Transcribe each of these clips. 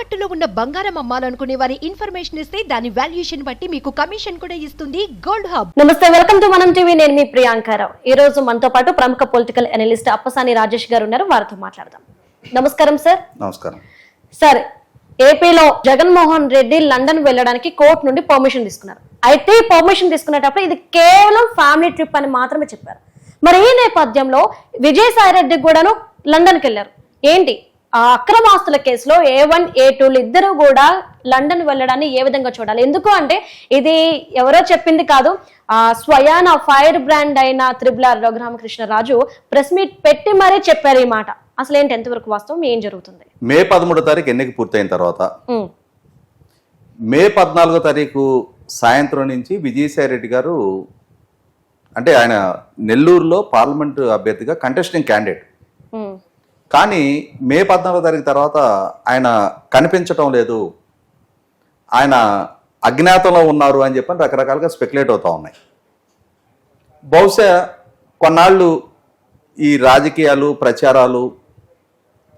తాకట్టులో ఉన్న బంగారం అమ్మాలనుకునే వారి ఇన్ఫర్మేషన్ ఇస్తే దాని వాల్యుయేషన్ బట్టి మీకు కమిషన్ కూడా ఇస్తుంది గోల్డ్ హబ్. నమస్తే, వెల్కమ్ టు మనం టీవీ. నేను మీ ప్రియాంకారావు. ఈ రోజు మనతో పాటు ప్రముఖ పొలిటికల్ అనలిస్ట్ అప్పసాని రాజేష్ గారు ఉన్నారు. వారితో మాట్లాడదాం. నమస్కారం సార్. నమస్కారం సార్. ఏపీలో జగన్మోహన్ రెడ్డి లండన్ వెళ్ళడానికి కోర్టు నుండి పర్మిషన్ తీసుకున్నారు. అయితే పర్మిషన్ తీసుకునేటప్పుడు ఇది కేవలం ఫ్యామిలీ ట్రిప్ అని మాత్రమే చెప్పారు. మరి ఈ నేపథ్యంలో విజయసాయి రెడ్డి కూడాను లండన్కి వెళ్ళారు. ఏంటి ఆ అక్రమాస్తుల కేసులో A1, A2 ఇద్దరు కూడా లండన్ వెళ్ళడాన్ని ఏ విధంగా చూడాలి? ఎందుకు అంటే ఇది ఎవరో చెప్పింది కాదు, స్వయాన ఫైర్ బ్రాండ్ అయిన త్రిబుల్ రఘురామకృష్ణరాజు ప్రెస్ మీట్ పెట్టి మరీ చెప్పారు ఈ మాట. అసలు ఏంటి, ఎంతవరకు వాస్తవం, ఏం జరుగుతుంది? మే 13వ తారీఖు ఎన్నిక పూర్తయిన తర్వాత మే 14వ తారీఖు సాయంత్రం నుంచి విజయసాయి రెడ్డి గారు, అంటే ఆయన నెల్లూరులో పార్లమెంటు అభ్యర్థిగా కంటెస్టింగ్ క్యాండిడేట్, కానీ మే 14వ తారీఖు తర్వాత ఆయన కనిపించటం లేదు, ఆయన అజ్ఞాతంలో ఉన్నారు అని చెప్పని రకరకాలుగా స్పెక్యులేట్ అవుతూ ఉన్నాయి. బహుశా కొన్నాళ్ళు ఈ రాజకీయాలు, ప్రచారాలు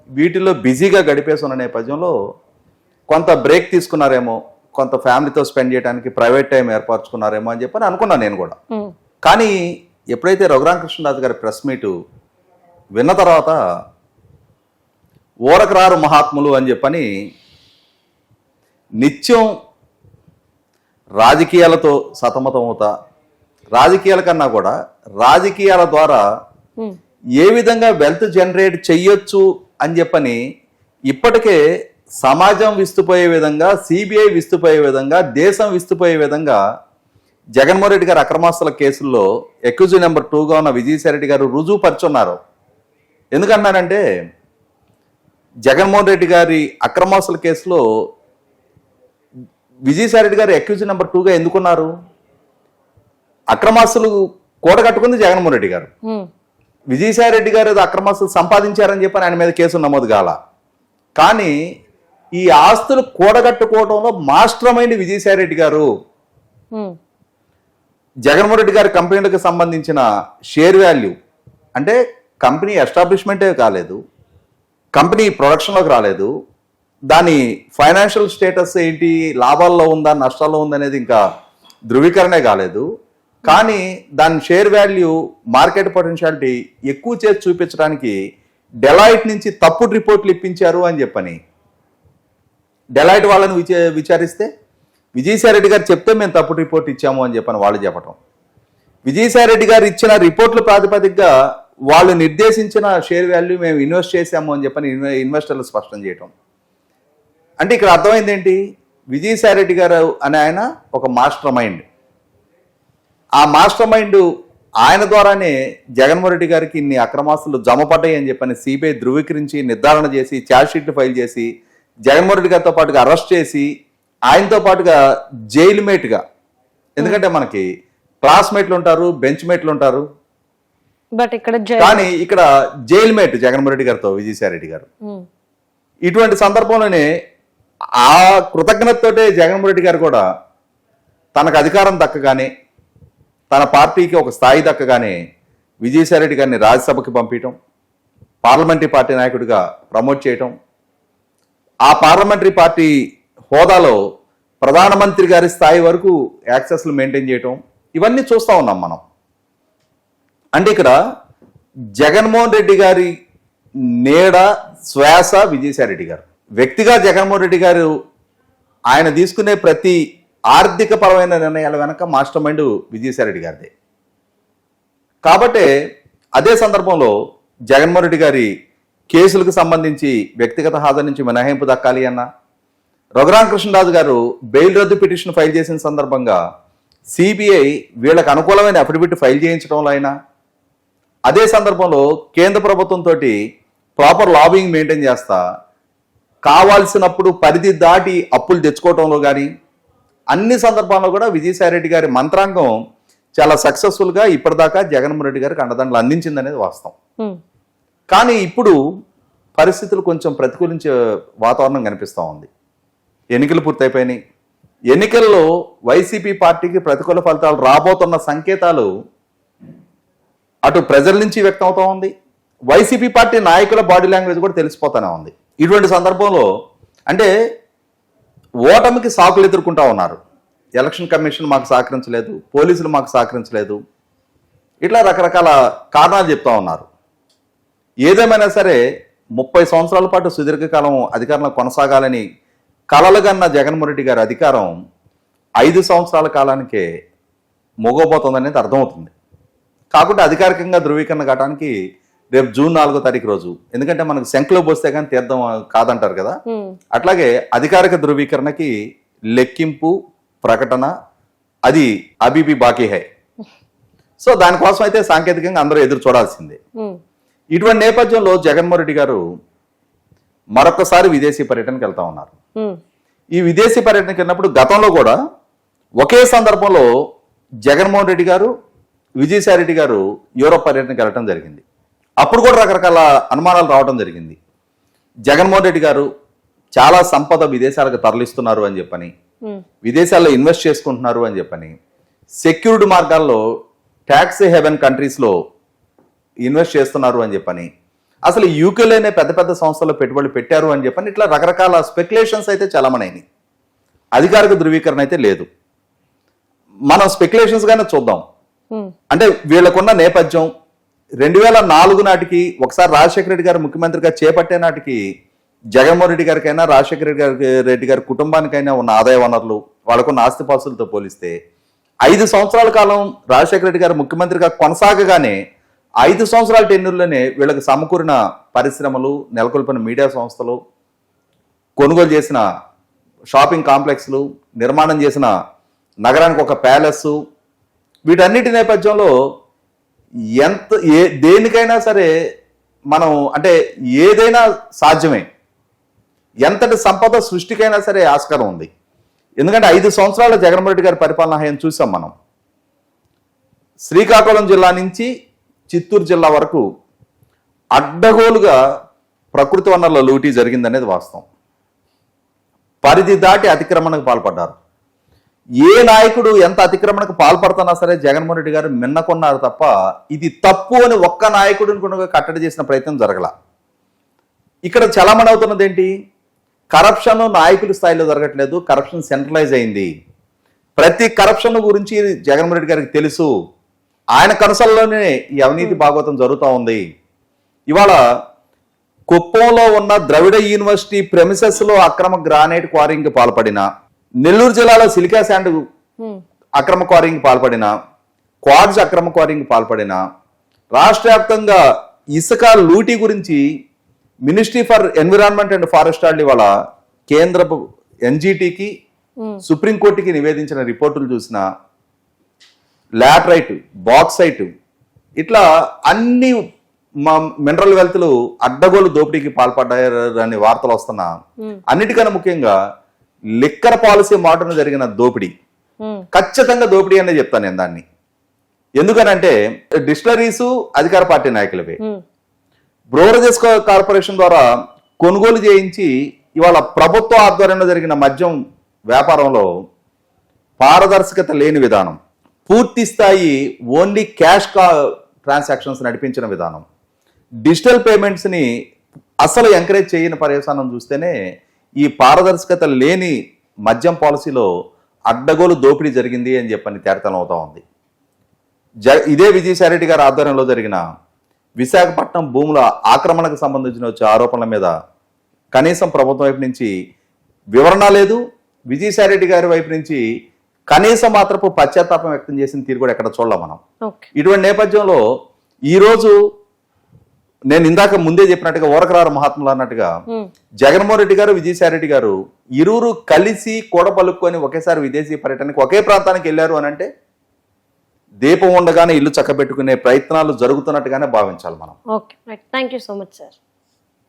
వీటిలో బిజీగా గడిపేస్తున్న నేపథ్యంలో కొంత బ్రేక్ తీసుకున్నారేమో, కొంత ఫ్యామిలీతో స్పెండ్ చేయడానికి ప్రైవేట్ టైం ఏర్పరచుకున్నారేమో అని చెప్పని అనుకున్నాను నేను కూడా. కానీ ఎప్పుడైతే రఘురామకృష్ణరాజు గారి ప్రెస్ మీటు విన్న తర్వాత ఊరకరారు మహాత్ములు అని చెప్పని నిత్యం రాజకీయాలతో సతమతం అవుతా, రాజకీయాల కన్నా కూడా రాజకీయాల ద్వారా ఏ విధంగా వెల్త్ జనరేట్ చెయ్యొచ్చు అని చెప్పని ఇప్పటికే సమాజం విస్తుపోయే విధంగా, సిబిఐ విస్తుపోయే విధంగా, దేశం విస్తుపోయే విధంగా జగన్మోహన్ రెడ్డి గారి అక్రమాస్తుల కేసుల్లో అక్యూజ్డ్ నెంబర్ 2గా ఉన్న విజయసాయి రెడ్డి గారు రుజువు పరుచున్నారు. ఎందుకన్నానంటే జగన్మోహన్ రెడ్డి గారి అక్రమాస్తుల కేసులో విజయసాయి రెడ్డి గారు అక్యూజ్డ్ నెంబర్ 2గా ఎందుకున్నారు? అక్రమాస్తులు కూడగట్టుకుంది జగన్మోహన్ రెడ్డి గారు. విజయసాయి రెడ్డి గారు అక్రమాస్తులు సంపాదించారని చెప్పని ఆయన మీద కేసు నమోదు కాల. కానీ ఈ ఆస్తులు కూడగట్టుకోవడంలో మాస్టర్ మైండ్ విజయసాయి రెడ్డి గారు. జగన్మోహన్ రెడ్డి గారి కంపెనీలకు సంబంధించిన షేర్ వాల్యూ, అంటే కంపెనీ ఎస్టాబ్లిష్మెంటే కాలేదు, కంపెనీ ప్రొడక్షన్లోకి రాలేదు, దాని ఫైనాన్షియల్ స్టేటస్ ఏంటి, లాభాల్లో ఉందా నష్టాల్లో ఉందనేది ఇంకా ధృవీకరణే కాలేదు. కానీ దాని షేర్ వాల్యూ, మార్కెట్ పొటెన్షియాలిటీ ఎక్కువ చేసి చూపించడానికి డెలాయిట్ నుంచి తప్పుడు రిపోర్ట్లు ఇప్పించారు అని చెప్పని డెలాయిట్ వాళ్ళని విచారిస్తే విజయసాయి రెడ్డి గారు చెప్తే మేము తప్పుడు రిపోర్ట్ ఇచ్చాము అని చెప్పని వాళ్ళు చెప్పటం, విజయసాయి రెడ్డి గారు ఇచ్చిన రిపోర్ట్ల ప్రాతిపదికగా వాళ్ళు నిర్దేశించిన షేర్ వాల్యూ మేము ఇన్వెస్ట్ చేశాము అని చెప్పని ఇన్వెస్టర్లు స్పష్టం చేయటం. అంటే ఇక్కడ అర్థమైంది ఏంటి, విజయసాయి రెడ్డి గారు అనే ఆయన ఒక మాస్టర్ మైండ్. ఆ మాస్టర్ మైండ్ ఆయన ద్వారానే జగన్మోహన్ రెడ్డి గారికి ఇన్ని అక్రమాస్తులు జమపడ్డాయి అని చెప్పని సిబిఐ ధృవీకరించి నిర్ధారణ చేసి ఛార్జ్ షీట్లు ఫైల్ చేసి జగన్మోహన్ రెడ్డి గారితో పాటుగా అరెస్ట్ చేసి ఆయనతో పాటుగా జైలు మేట్గా, ఎందుకంటే మనకి క్లాస్మేట్లు ఉంటారు, బెంచ్ మేట్లు ఉంటారు, బట్ కానీ ఇక్కడ జైలు మేట్ జగన్మోహన్ రెడ్డి గారితో విజయసాయి రెడ్డి గారు. ఇటువంటి సందర్భంలోనే ఆ కృతజ్ఞతతోటే జగన్మోహన్ రెడ్డి గారు కూడా తనకు అధికారం దక్కగానే, తన పార్టీకి ఒక స్థాయి దక్కగానే విజయసాయి రెడ్డి గారిని రాజ్యసభకి పంపించడం, పార్లమెంటరీ పార్టీ నాయకుడిగా ప్రమోట్ చేయటం, ఆ పార్లమెంటరీ పార్టీ హోదాలో ప్రధానమంత్రి గారి స్థాయి వరకు యాక్సెస్లు మెయింటైన్ చేయటం, ఇవన్నీ చూస్తూ ఉన్నాం మనం. అంటే ఇక్కడ జగన్మోహన్ రెడ్డి గారి నీడ, శ్వాస విజయసాయి రెడ్డి గారు. వ్యక్తిగా జగన్మోహన్ రెడ్డి గారు ఆయన తీసుకునే ప్రతి ఆర్థిక పరమైన నిర్ణయాల వెనక మాస్టర్ మైండ్ విజయసాయి రెడ్డి గారిదే. కాబట్టి అదే సందర్భంలో జగన్మోహన్ రెడ్డి గారి కేసులకు సంబంధించి వ్యక్తిగత హాజరు నుంచి మినహాయింపు దక్కాలి అన్న, రఘురామకృష్ణరాజు గారు బెయిల్ రద్దు పిటిషన్ ఫైల్ చేసిన సందర్భంగా సిబిఐ వీళ్ళకి అనుకూలమైన అఫిడవిట్ ఫైల్ చేయించడంలో అయినా, అదే సందర్భంలో కేంద్ర ప్రభుత్వంతో ప్రాపర్ లాబింగ్ మెయింటైన్ చేస్తా కావాల్సినప్పుడు పరిధి దాటి అప్పులు తెచ్చుకోవడంలో కానీ అన్ని సందర్భాల్లో కూడా విజయసాయి రెడ్డి గారి మంత్రాంగం చాలా సక్సెస్ఫుల్గా ఇప్పటిదాకా జగన్మోహన్ రెడ్డి గారికి అండదండలు అందించింది అనేది వాస్తవం. కానీ ఇప్పుడు పరిస్థితులు కొంచెం ప్రతికూలించే వాతావరణం కనిపిస్తూ ఉంది. ఎన్నికలు పూర్తయిపోయినాయి. ఎన్నికల్లో వైసీపీ పార్టీకి ప్రతికూల ఫలితాలు రాబోతున్న సంకేతాలు అటు ప్రజల నుంచి వ్యక్తం అవుతా ఉంది, వైసీపీ పార్టీ నాయకుల బాడీ లాంగ్వేజ్ కూడా తెలిసిపోతూనే ఉంది. ఇటువంటి సందర్భంలో అంటే ఓటమికి సాకులు ఎదుర్కొంటా ఉన్నారు. ఎలక్షన్ కమిషన్ మాకు సహకరించలేదు, పోలీసులు మాకు సహకరించలేదు, ఇట్లా రకరకాల కారణాలు చెప్తా ఉన్నారు. ఏదేమైనా సరే 30 సంవత్సరాల పాటు సుదీర్ఘకాలం అధికారంలో కొనసాగాలని కలలుగన్న జగన్మోహన్ రెడ్డి గారి అధికారం 5 సంవత్సరాల కాలానికే మొగోపోతుందనేది అర్థమవుతుంది. కాకుండా అధికారికంగా ధృవీకరణ కావడానికి రేపు జూన్ 4వ తారీఖు రోజు, ఎందుకంటే మనకు శంఖలో పోస్తే కానీ తీర్థం కాదంటారు కదా, అట్లాగే అధికారిక ధృవీకరణకి లెక్కింపు ప్రకటన అది అబీబీ బాకీ హై. సో దానికోసం అయితే సాంకేతికంగా అందరూ ఎదురు చూడాల్సిందే. ఇటువంటి నేపథ్యంలో జగన్మోహన్ రెడ్డి గారు మరొకసారి విదేశీ పర్యటనకి వెళ్తా ఉన్నారు. ఈ విదేశీ పర్యటనకి వెళ్ళినప్పుడు గతంలో కూడా ఒకే సందర్భంలో జగన్మోహన్ రెడ్డి గారు, విజయసాయి రెడ్డి గారు యూరోప్ పర్యటనకి వెళ్ళడం జరిగింది. అప్పుడు కూడా రకరకాల అనుమానాలు రావడం జరిగింది. జగన్మోహన్ రెడ్డి గారు చాలా సంపద విదేశాలకు తరలిస్తున్నారు అని చెప్పని, విదేశాల్లో ఇన్వెస్ట్ చేసుకుంటున్నారు అని చెప్పని, సెక్యూర్డ్ మార్గాల్లో ట్యాక్స్ హెవెన్ కంట్రీస్లో ఇన్వెస్ట్ చేస్తున్నారు అని చెప్పని, అసలు యూకేలోనే పెద్ద పెద్ద సంస్థల్లో పెట్టుబడులు పెట్టారు అని చెప్పని, ఇట్లా రకరకాల స్పెక్యులేషన్స్ అయితే చాలామనైనాయి. అధికారిక ధృవీకరణ అయితే లేదు. మనం స్పెక్యులేషన్స్ గానే చూద్దాం. అంటే వీళ్ళకున్న నేపథ్యం 2004 నాటికి ఒకసారి రాజశేఖర రెడ్డి గారు ముఖ్యమంత్రిగా చేపట్టే నాటికి జగన్మోహన్ రెడ్డి గారికైనా రాజశేఖర రెడ్డి గారి కుటుంబానికైనా ఉన్న ఆదాయ వనరులు, వాళ్ళకున్న ఆస్తిపాస్తులతో పోలిస్తే 5 సంవత్సరాల కాలం రాజశేఖర రెడ్డి గారు ముఖ్యమంత్రిగా కొనసాగగానే 5 సంవత్సరాల టెన్యూర్లోనే వీళ్ళకి సమకూరిన పరిశ్రమలు, నెలకొల్పిన మీడియా సంస్థలు, కొనుగోలు చేసిన షాపింగ్ కాంప్లెక్స్లు, నిర్మాణం చేసిన నగరానికి ఒక ప్యాలెస్, వీటన్నిటి నేపథ్యంలో దేనికైనా సరే మనం అంటే ఏదైనా సాధ్యమే, ఎంతటి సంపద సృష్టికైనా సరే ఆస్కారం ఉంది. ఎందుకంటే 5 సంవత్సరాల జగన్మోహన్ రెడ్డి గారి పరిపాలన హయాన్ని చూసాం మనం. శ్రీకాకుళం జిల్లా నుంచి చిత్తూరు జిల్లా వరకు అడ్డగోలుగా ప్రకృతి వనరుల లూటీ జరిగిందనేది వాస్తవం. పరిధి దాటి అతిక్రమణకు పాల్పడ్డారు. ఏ నాయకుడు ఎంత అతిక్రమణకు పాల్పడుతున్నా సరే జగన్మోహన్ రెడ్డి గారు మిన్నకొన్నారు తప్ప ఇది తప్పు అని ఒక్క నాయకుడిని కూడా కట్టడి చేసిన ప్రయత్నం జరగల. ఇక్కడ చలామణి అవుతున్నది ఏంటి? కరప్షన్ నాయకుల స్థాయిలో జరగట్లేదు, కరప్షన్ సెంట్రలైజ్ అయింది. ప్రతి కరప్షన్ గురించి జగన్మోహన్ రెడ్డి గారికి తెలుసు. ఆయన కనసల్లోనే ఈ అవినీతి భాగవతం జరుగుతూ ఉంది. ఇవాళ కుప్పంలో ఉన్న ద్రవిడ యూనివర్సిటీ ప్రెమిసెస్ లో అక్రమ గ్రానైట్ క్వారింగ్ పాల్పడిన, నెల్లూరు జిల్లాలో సిలికా శాండ్ అక్రమ క్వారింగ్ పాల్పడిన, క్వాడ్స్ అక్రమ క్వారింగ్ పాల్పడిన, రాష్ట్ర వ్యాప్తంగా ఇసుక లూటీ గురించి ministry for environment and forestry వాళ్ళ కేంద్ర ఎన్జిటికి, సుప్రీంకోర్టుకి నివేదించిన రిపోర్టులు చూసిన లాటరైట్, బాక్సైట్, ఇట్లా అన్ని మినరల్ వెల్త్లు అడ్డగోలు దోపిడీకి పాల్పడ్డాయని వార్తలు వస్తున్నా, అన్నిటికన్నా ముఖ్యంగా లిక్కర్ పాలసీ మాటను జరిగిన దోపిడీ, ఖచ్చితంగా దోపిడీ అనే చెప్తాను నేను దాన్ని. ఎందుకనంటే డిస్టిలరీస్ అధికార పార్టీ నాయకులవే, బ్రోవరేజెస్ కార్పొరేషన్ ద్వారా కొనుగోలు చేయించి ఇవాళ ప్రభుత్వ ఆధ్వర్యంలో జరిగిన మద్యం వ్యాపారంలో పారదర్శకత లేని విధానం, పూర్తి స్థాయి ఓన్లీ క్యాష్ ట్రాన్సాక్షన్స్ నడిపించిన విధానం, డిజిటల్ పేమెంట్స్ ని అసలు ఎంకరేజ్ చేయని పర్యవసానం చూస్తేనే ఈ పారదర్శకత లేని మద్యం పాలసీలో అడ్డగోలు దోపిడీ జరిగింది అని చెప్పని తేటతలం అవుతా ఉంది. ఇదే విజయసాయి రెడ్డి గారి ఆధ్వర్యంలో జరిగిన విశాఖపట్నం భూముల ఆక్రమణకు సంబంధించిన వచ్చే ఆరోపణల మీద కనీసం ప్రభుత్వం వైపు నుంచి వివరణ లేదు, విజయసాయి రెడ్డి గారి వైపు నుంచి కనీసం మాత్రపు పశ్చాత్తాపం వ్యక్తం చేసిన తీరు కూడా ఎక్కడ చూడలేం మనం. ఇటువంటి నేపథ్యంలో ఈరోజు నేను ఇందాక ముందే చెప్పినట్టుగా ఊరకరారు మహాత్ములు అన్నట్టుగా జగన్మోహన్ రెడ్డి గారు, విజయసాయి రెడ్డి గారు ఇరువురు కలిసి కూడబలుక్కొని ఒకేసారి విదేశీ పర్యటనకి ఒకే ప్రాంతానికి వెళ్ళారు అని అంటే దీపం ఉండగానే ఇల్లు చక్కబెట్టుకునే ప్రయత్నాలు జరుగుతున్నట్టుగానే భావించాలి మనం. Okay, thank you so much sir.